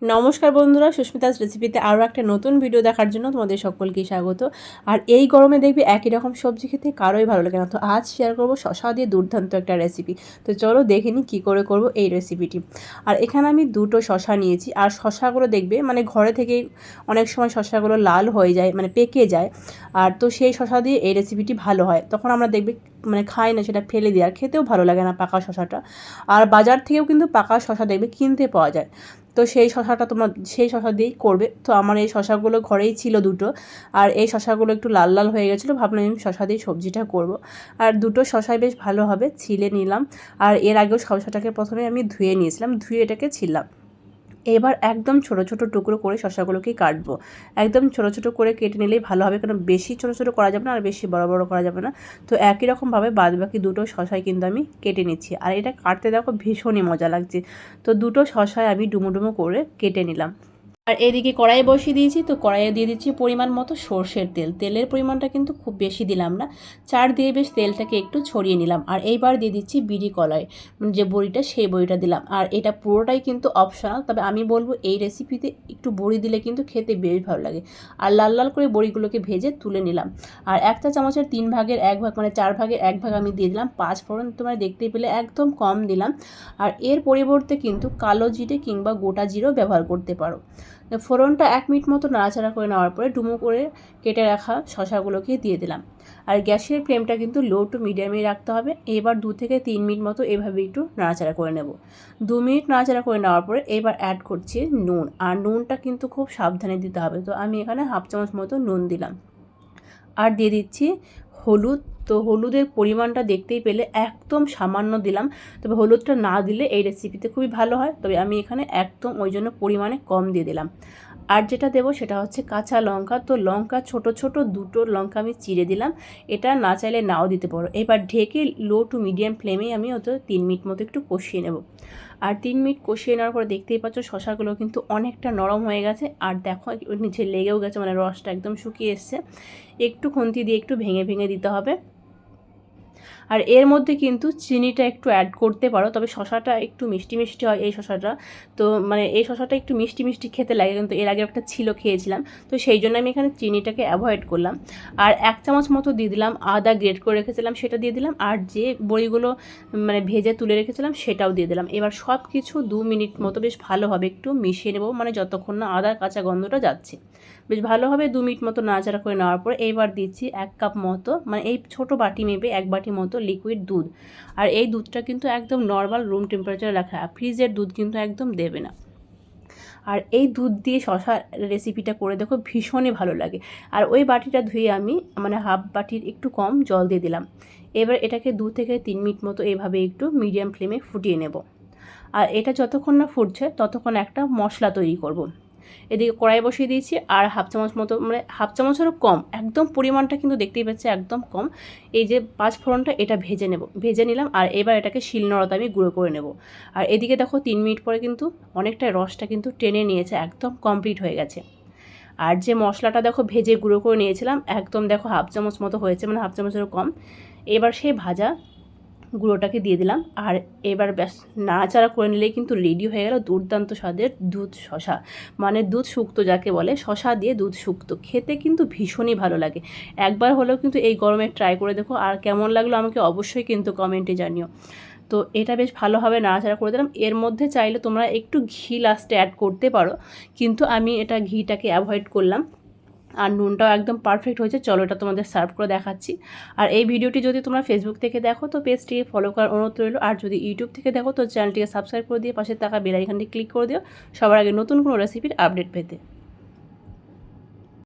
নমস্কার বন্ধুরা, সুস্মিতাস রেসিপিতে আরও একটা নতুন ভিডিও দেখার জন্য তোমাদের সকলকে স্বাগত। আর এই গরমে দেখবে একই রকম সবজি খেতে কারোই ভালো লাগে না। তো আজ শেয়ার করব শসা দিয়ে দুর্দান্ত একটা রেসিপি। তো চলো দেখে নিই কী করে করব এই রেসিপিটি। আর এখানে আমি দুটো শসা নিয়েছি। আর শসাগুলো দেখবে মানে ঘরে থেকেই অনেক সময় শসাগুলো লাল হয়ে যায়, মানে পেকে যায়। আর তো সেই শসা দিয়ে এই রেসিপিটি ভালো হয়। তখন আমরা দেখবে মানে খাই না, সেটা ফেলে দিই, আর খেতেও ভালো লাগে না পাকা শসাটা। আর বাজার থেকেও কিন্তু পাকা শসা দেখবে কিনতে পাওয়া যায়। তো সেই শসাটা তোমরা সেই শসা দিয়েই করবে। তো আমার এই শসাগুলো ঘরেই ছিল দুটো, আর এই শসাগুলো একটু লাল লাল হয়ে গেছিলো, ভাবলাম আমি শসা দিয়ে সবজিটা করব। আর দুটো শসাই বেশ ভালোভাবে ছিলে নিলাম। আর এর আগেও শসাটাকে প্রথমে আমি ধুয়ে নিয়েছিলাম, ধুয়ে এটাকে ছিললাম। এবার একদম ছোট ছোট টুকরো করে শসাগুলোকে কাটবো। একদম ছোট ছোট করে কেটে নিলেই ভালো হবে, কারণ বেশি ছোট ছোট করা যাবে না আর বেশি বড় বড় করা যাবে না। তো একই রকমভাবে বাদবাকি দুটো শসাই কিন্তু আমি কেটে নিচ্ছি। আর এটা কাটতে দেখো ভীষণই মজা লাগছে। তো দুটো শসাই আমি ডুমো ডুমো করে কেটে নিলাম। আর এদিকে কড়াই বসিয়ে দিয়েছি। তো কড়াইয়ে দিয়ে দিচ্ছি পরিমাণ মতো সর্ষের তেল। তেলের পরিমাণটা কিন্তু খুব বেশি দিলাম না, চার দিয়ে বেশ তেলটাকে একটু ছড়িয়ে নিলাম। আর এইবার দিয়ে দিচ্ছি বিড়ি কলাই, যে বড়িটা সেই বড়িটা দিলাম। আর এটা পুরোটাই কিন্তু অপশনাল, তবে আমি বলবো এই রেসিপিতে একটু বড়ি দিলে কিন্তু খেতে বেশ ভালো লাগে। আর লাল লাল করে বড়িগুলোকে ভেজে তুলে নিলাম। আর এক চা চামচের 3 ভাগের 1 ভাগ মানে 4 ভাগের 1 ভাগ আমি দিয়ে দিলাম পাঁচ ফোড়ন। তোমরা দেখতে পেলে একদম কম দিলাম। আর এর পরিবর্তে কিন্তু কালো জিরে কিংবা গোটা জিরেও ব্যবহার করতে পারো। ফোড়নটা 1 মিনিট মতো নাড়াচাড়া করে নেওয়ার পরে ডুমো করে কেটে রাখা শসাগুলোকে দিয়ে দিলাম। আর গ্যাসের ফ্লেমটা কিন্তু লো টু মিডিয়ামেই রাখতে হবে। এবার 2 থেকে 3 মিনিট মতো এভাবে একটু নাড়াচাড়া করে নেব। 2 মিনিট নাড়াচাড়া করে নেওয়ার পরে এবার অ্যাড করছি নুন। আর নুনটা কিন্তু খুব সাবধানে দিতে হবে। তো আমি এখানে হাফ চামচ মতো নুন দিলাম। আর দিয়ে দিচ্ছি হলুদ। তো হলুদের পরিমাণটা দেখতেই পেলে একদম সামান্য দিলাম, তবে হলুদটা না দিলে এই রেসিপিতে খুবই ভালো হয়, তবে আমি এখানে একদম ওই জন্য পরিমাণে কম দিয়ে দিলাম। আর যেটা দেবো সেটা হচ্ছে কাঁচা লঙ্কা। তো লঙ্কা ছোট ছোট দুটো লঙ্কা আমি চিড়ে দিলাম। এটা না চাইলে নাও দিতে পারো। এবার ঢেকে লো টু মিডিয়াম ফ্লেমেই আমি হয়তো 3 মিনিট মতো একটু কষিয়ে নেব। আর 3 মিনিট কষিয়ে নেওয়ার পরে দেখতেই পাচ্ছ শসাগুলো কিন্তু অনেকটা নরম হয়ে গেছে। আর দেখো নিচে লেগেও গেছে, মানে রসটা একদম শুকিয়ে এসছে। একটু খুন্তি দিয়ে একটু ভেঙে ভেঙে দিতে হবে। আর এর মধ্যে কিন্তু চিনিটা একটু অ্যাড করতে পারো, তবে শসাটা একটু মিষ্টি মিষ্টি হয় এই শসাটা। তো মানে এই শসাটা একটু মিষ্টি মিষ্টি খেতে লাগে, কিন্তু এর আগে একটা ছিল খেয়েছিলাম, তো সেই জন্য আমি এখানে চিনিটাকে অ্যাভয়েড করলাম। আর 1 চামচ মতো দিয়ে দিলাম আদা, গ্রেট করে রেখেছিলাম সেটা দিয়ে দিলাম। আর যে বড়িগুলো মানে ভেজে তুলে রেখেছিলাম সেটাও দিয়ে দিলাম। এবার সব কিছু 2 মিনিট মতো বেশ ভালোভাবে একটু মিশিয়ে নেব, মানে যতক্ষণ না আদার কাঁচা গন্ধটা যাচ্ছে। বেশ ভালোভাবে 2 মিনিট মতো নাড়াচাড়া করে নেওয়ার পরে এইবার দিচ্ছি 1 কাপ মতো, মানে এই ছোটো বাটি মেপে 1 বাটি মতো লিকুইড দুধ। আর এই দুধটা কিন্তু একদম নর্মাল রুম টেম্পারেচারে রাখা, ফ্রিজের দুধ কিন্তু একদম দেবে না। আর এই দুধ দিয়ে শসা রেসিপিটা করে দেখো ভীষণই ভালো লাগে। আর ওই বাটিটা ধুয়ে আমি মানে হাফ বাটির একটু কম জল দিয়ে দিলাম। এবার এটাকে 2 থেকে 3 মিনিট মতো এভাবে একটু মিডিয়াম ফ্লেমে ফুটিয়ে নেব। আর এটা যতক্ষণ না ফুটছে ততক্ষণ একটা মশলা তৈরি করব। এদিকে কড়াই বসিয়ে দিয়েছি আর হাফ চামচ মতো, মানে হাফ চামচেরও কম, একদম পরিমাণটা কিন্তু দেখতেই পাচ্ছি একদম কম। এই যে 5 ফোড়নটা এটা ভেজে নিলাম। আর এবার এটাকে শিলনোড়াতে আমি গুঁড়ো করে নেব। আর এদিকে দেখো 3 মিনিট পরে কিন্তু অনেকটা রসটা কিন্তু টেনে নিয়েছে, একদম কমপ্লিট হয়ে গেছে। আর যে মশলাটা দেখো ভেজে গুঁড়ো করে নিয়েছিলাম একদম দেখো হাফ চামচ মতো হয়েছে, মানে হাফ চামচেরও কম। এবার সেই ভাজা গুঁড়োটাকে দিয়ে দিলাম। আর এবার ব্যাস নাড়াচাড়া করে নিলেই কিন্তু রেডি হয়ে গেল দুর্দান্ত স্বাদের দুধ শসা, মানে দুধ শুক্তো যাকে বলে, শসা দিয়ে দুধ শুক্তো। খেতে কিন্তু ভীষণই ভালো লাগে। একবার হলেও কিন্তু এই গরমে ট্রাই করে দেখো, আর কেমন লাগলো আমাকে অবশ্যই কিন্তু কমেন্টে জানিও। তো এটা বেশ ভালোভাবে নাড়াচাড়া করে দিলাম। এর মধ্যে চাইলে তোমরা একটু ঘি লাস্টে অ্যাড করতে পারো, কিন্তু আমি এটা ঘিটাকে অ্যাভয়েড করলাম। আর নুনটাও একদম পারফেক্ট হয়েছে। চলো এটা তোমাদের সার্ভ করে দেখাচ্ছি। আর এই ভিডিওটি যদি তোমরা ফেসবুক থেকে দেখো তো পেজটিকে ফলো করার অনুরোধ রইল। আর যদি ইউটিউব থেকে দেখো তো চ্যানেলটিকে সাবস্ক্রাইব করে দিয়ে পাশে থাকা বেল আইকনটি ক্লিক করে দিও সবার আগে নতুন কোনো রেসিপির আপডেট পেতে।